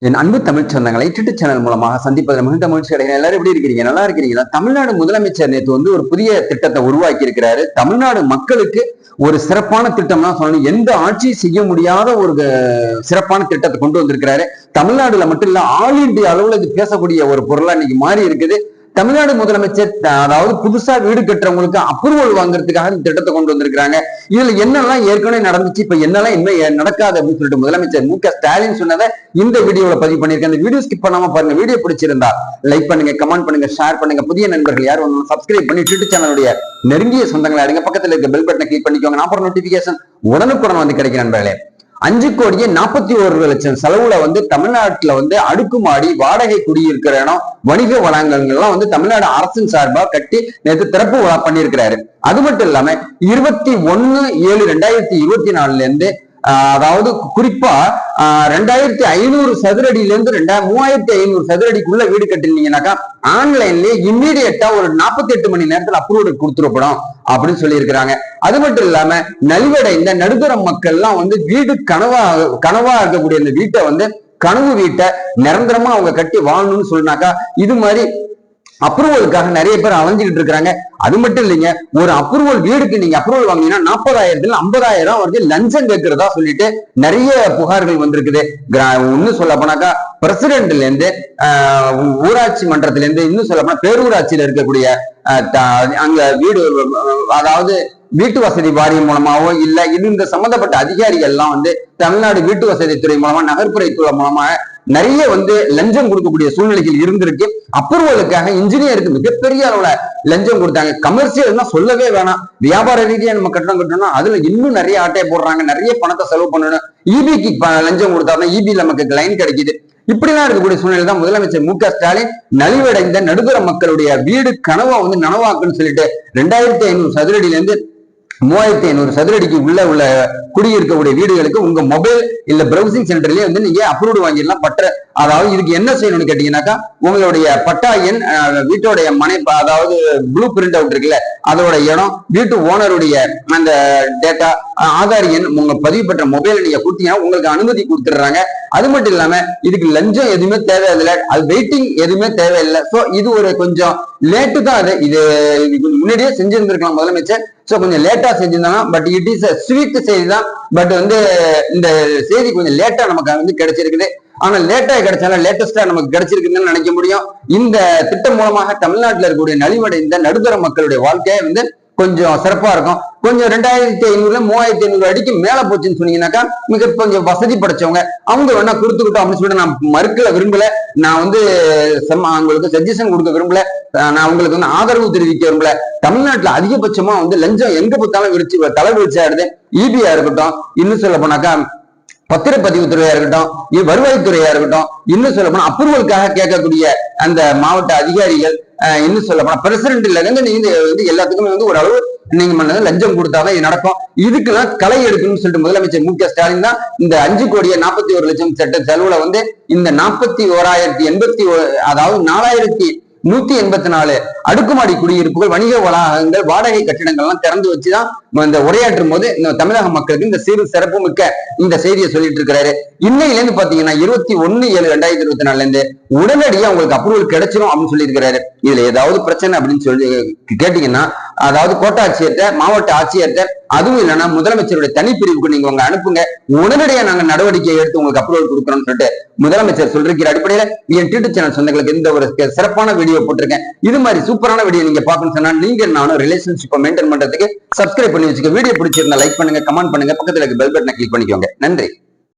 என் அன்பு தமிழ் சொந்தங்களை YouTube channel மூலமாக சந்திப்பதில் மிகுந்த மகிழ்ச்சி அடைகிறேன். எல்லாரும் எப்படி இருக்கிறீங்க? நல்லா இருக்கிறீங்களா? தமிழ்நாடு முதலமைச்சர் நேற்று ஒரு புதிய திட்டத்தை உருவாக்கி இருக்கிறாரு. தமிழ்நாடு மக்களுக்கு ஒரு சிறப்பான திட்டம்னா சொல்லணும். எந்த ஆட்சி செய்ய முடியாத ஒரு சிறப்பான திட்டத்தை கொண்டு வந்திருக்கிறாரு. தமிழ்நாடுல மட்டும் இல்ல, ஆல் இந்தியா அளவுல இது பேசக்கூடிய ஒரு பொருளா இன்னைக்கு மாறி இருக்குது. தமிழ்நாடு முதலமைச்சர் அதாவது புதுசா வீடு கட்டுறவங்களுக்கு அப்ரூவல் வாங்குறதுக்காக இந்த திட்டத்தை கொண்டு வந்திருக்காங்க. இதுல என்னெல்லாம் ஏற்கனவே நடந்துச்சு, இப்ப என்னெல்லாம் இன்னும் நடக்காது அப்படின்னு சொல்லிட்டு முதலமைச்சர் மு க ஸ்டாலின் சொன்னதை இந்த வீடியோல பதிவு பண்ணிருக்கேன். இந்த வீடியோ ஸ்கிப் பண்ணாம பாருங்க. வீடியோ பிடிச்சிருந்தா லைக் பண்ணுங்க, கமெண்ட் பண்ணுங்க, ஷேர் பண்ணுங்க. புதிய நண்பர்கள் யாரும் சப்ஸ்கிரைப் பண்ணி யூடியூப் சேனலுடைய நெருங்கிய சொந்தங்களை அடைங்க. பக்கத்துல இருக்க பெல் பட்டனை கிளிக் பண்ணிக்கோங்க. நான் போற நோட்டிபிகேஷன் உடனுக்குடன் கிடைக்கும் நண்பர்களே. 5,41,00,000 செலவுல தமிழ்நாட்டுல அடுக்குமாடி வாடகை குடியிருக்கிற இடம், வணிக வளாகங்கள்லாம் தமிழ்நாடு அரசின் சார்பா கட்டி நேற்று திறப்பு விழா பண்ணியிருக்கிறாரு. அது மட்டும் இல்லாம 21/7/2024 இருந்து அதாவது குறிப்பா 2,500 சதுரடியில இருந்து 3,500 சதுரடிக்குள்ள வீடு கட்டினீங்கன்னாக்கா ஆன்லைன்லயே இம்மீடியட்டா ஒரு 48 மணி நேரத்துல அப்ரூவல் கொடுத்துடப்படும் அப்படின்னு சொல்லி இருக்கிறாங்க. அது மட்டும் இல்லாம நலிவடைந்த நடுத்தர மக்கள் எல்லாம் வீடு கனவா இருக்கக்கூடிய அந்த வீட்டை கனவு வீட்டை நிரந்தரமா அவங்க கட்டி வாழணும்னு சொன்னாக்கா இது மாதிரி அப்ரூவலுக்காக நிறைய பேர் அலைஞ்சிக்கிட்டு இருக்காங்க. அது மட்டும் இல்லைங்க, ஒரு அப்ரூவல் வீடுக்கு நீங்க அப்ரூவல் வாங்கினீங்கன்னா 40,000 50,000 வரைக்கும் லஞ்சம் கேட்கிறதா சொல்லிட்டு நிறைய புகார்கள் வந்திருக்குது. இன்னும் சொல்ல போனாக்கா பிரசிடென்ட்ல இருந்து ஊராட்சி மன்றத்தில இருந்து இன்னும் சொல்ல போனா பேரூராட்சியில இருக்கக்கூடிய அங்க வீடு அதாவது வீட்டு வசதி வாரியம் மூலமாவோ இல்ல இந்த சம்பந்தப்பட்ட அதிகாரிகள் எல்லாம் தமிழ்நாடு வீட்டு வசதி துறை மூலமா நகர்ப்புறத்துறை மூலமா நிறைய லஞ்சம் கொடுக்கக்கூடிய சூழ்நிலைகள் இருந்திருக்கு. அப்ரூவலுக்காக இன்ஜினியருக்கு மிகப்பெரிய அளவுல லஞ்சம் கொடுத்தாங்க. கமர்ஷியல்னா சொல்லவே வேணாம். வியாபார ரீதியா நம்ம கட்டணம் அதுல இன்னும் நிறைய ஆட்டையை போடுறாங்க. நிறைய பணத்தை செலவு பண்ணணும். இபிக்கு லஞ்சம் கொடுத்தாருன்னா இபி நமக்கு லைன் கிடைக்குது. இப்படிலாம் இருக்கக்கூடிய சூழ்நிலை தான் முதலமைச்சர் மு க ஸ்டாலின் நலிவடைந்த நடுத்தர மக்களுடைய வீடு கனவா நனவாக்குன்னு சொல்லிட்டு 2,500 சதுரடியில இருந்து 3,500 சதுரடிக்கு உள்ள குடியிருக்கக்கூடிய வீடுகளுக்கு உங்க மொபைல் இல்ல பிரவுசிங் சென்டர்லயே நீங்க அப்ரூவ் வாங்கிடலாம். அதாவது இதுக்கு என்ன செய்யணும்னு கேட்டீங்கன்னாக்கா உங்களுடைய பட்டா எண், வீட்டோடைய மனை அதாவது ப்ளூ பிரிண்ட் அவுட் இருக்குல்ல அதோட இடம், வீட்டு ஓனருடைய அந்த டேட்டா, ஆதார் எண், உங்க பதிவு பெற்ற மொபைல் நீங்க கொடுத்தீங்கன்னா உங்களுக்கு அனுமதி கொடுத்துடுறாங்க. அது மட்டும் இல்லாம இதுக்கு லஞ்சம் எதுவுமே தேவையில்லை, அது வெயிட்டிங் எதுவுமே தேவையில்லை. சோ இது ஒரு கொஞ்சம் லேட்டு தான். அது இது முன்னாடியே செஞ்சிருந்திருக்கலாம் முதலமைச்சர். சோ கொஞ்சம் லேட்டா செஞ்சிருந்தாங்க. பட் இட் இஸ் ஸ்வீட் செய்தி தான். பட் இந்த செய்தி கொஞ்சம் லேட்டா நமக்கு கிடைச்சிருக்குது. ஆனா லேட்டா கிடைச்சாலும் லேட்டஸ்டா நமக்கு கிடைச்சிருக்குன்னு நினைக்க முடியும். இந்த திட்டம் மூலமாக தமிழ்நாட்டில் இருக்கக்கூடிய நலிவடைந்த நடுத்தர மக்களுடைய வாழ்க்கையை கொஞ்சம் சிறப்பா இருக்கும். கொஞ்சம் 2,500 3,500 அடிக்கு மேல போச்சுன்னு சொன்னீங்கன்னாக்கா மிக கொஞ்சம் வசதி படைச்சவங்க அவங்க வேணா கொடுத்துக்கிட்டோம் அப்படின்னு சொல்லிட்டு நான் மறுக்கல விரும்பல. நான் உங்களுக்கு சஜஷன் கொடுக்க விரும்பல. நான் உங்களுக்கு ஆதரவு தெரிவிக்க விரும்பல. தமிழ்நாட்டுல அதிகபட்சமா லஞ்சம் எங்க பார்த்தாலும் தலை விரிச்சாடுது. இபியா இருக்கட்டும், இன்னும் சொல்ல போனாக்கா பத்திரப்பதிவு துறையா இருக்கட்டும், வருவாய்த்துறையா இருக்கட்டும், இன்னும் சொல்ல போனா அப்ரூவலுக்காக கேட்கக்கூடிய அந்த மாவட்ட அதிகாரிகள், இன்னும் சொல்ல போனா பிரசிடென்ட்ல இருந்து நீங்க எல்லாத்துக்குமே ஒரு அளவு நீங்க லஞ்சம் கொடுத்தாதான் இது நடக்கும். இதுக்கெல்லாம் களை எடுக்கணும்னு சொல்லிட்டு முதலமைச்சர் மு க ஸ்டாலின் தான் இந்த 5,41,00,000 சட்ட செலவுல இந்த 41,080 அதாவது 4,184 அடுக்குமாடி குடியிருப்புகள், வணிக வளாகங்கள், வாடகை கட்டிடங்கள்லாம் திறந்து வச்சுதான் இந்த உரையாற்றும் போது இந்த தமிழக மக்களுக்கு இந்த சிறு சிறப்பு மிக்க இந்த செய்தியை சொல்லிட்டு இருக்கிறாரு. இன்னையில இருந்து பாத்தீங்கன்னா 21/7/2024 இருந்து உடனடியா உங்களுக்கு அப்ரூவல் கிடைச்சிடும் அப்படின்னு சொல்லி இருக்கிறாரு. இதுல ஏதாவது பிரச்சனை அப்படின்னு சொல்லி கேட்டீங்கன்னா அதாவது கோட்டாட்சியர்கிட்ட, மாவட்ட ஆட்சியர்கிட்ட, அதுவும் இல்லைன்னா முதலமைச்சருடைய தனிப்பிரிவுக்கு நீங்க அனுப்புங்க. உடனடியா நாங்க நடவடிக்கை எடுத்து உங்களுக்கு அப்ரூவல் கொடுக்குறோம்னு சொல்லிட்டு முதலமைச்சர் சொல்லிருக்கிற அடிப்படையில என் யூடியூப் சேனல் சொந்தங்களுக்கு இந்த ஒரு சிறப்பான வீடியோ போட்டிருக்கேன். இது மாதிரி சூப்பரான வீடியோ நீங்க பார்க்கணும்னு சொன்னா நீங்க நானும் ரிலேஷன்ஷிப்பை மெயின்டைன் பண்றதுக்கு சப்ஸ்கிரைப் பண்ணி வச்சுக்க. வீடியோ பிடிச்சிருந்தா லைக் பண்ணுங்க, கமெண்ட் பண்ணுங்க, பக்கத்துல இருக்க பெல் பட்டனை கிளிக் பண்ணிக்கோங்க. நன்றி.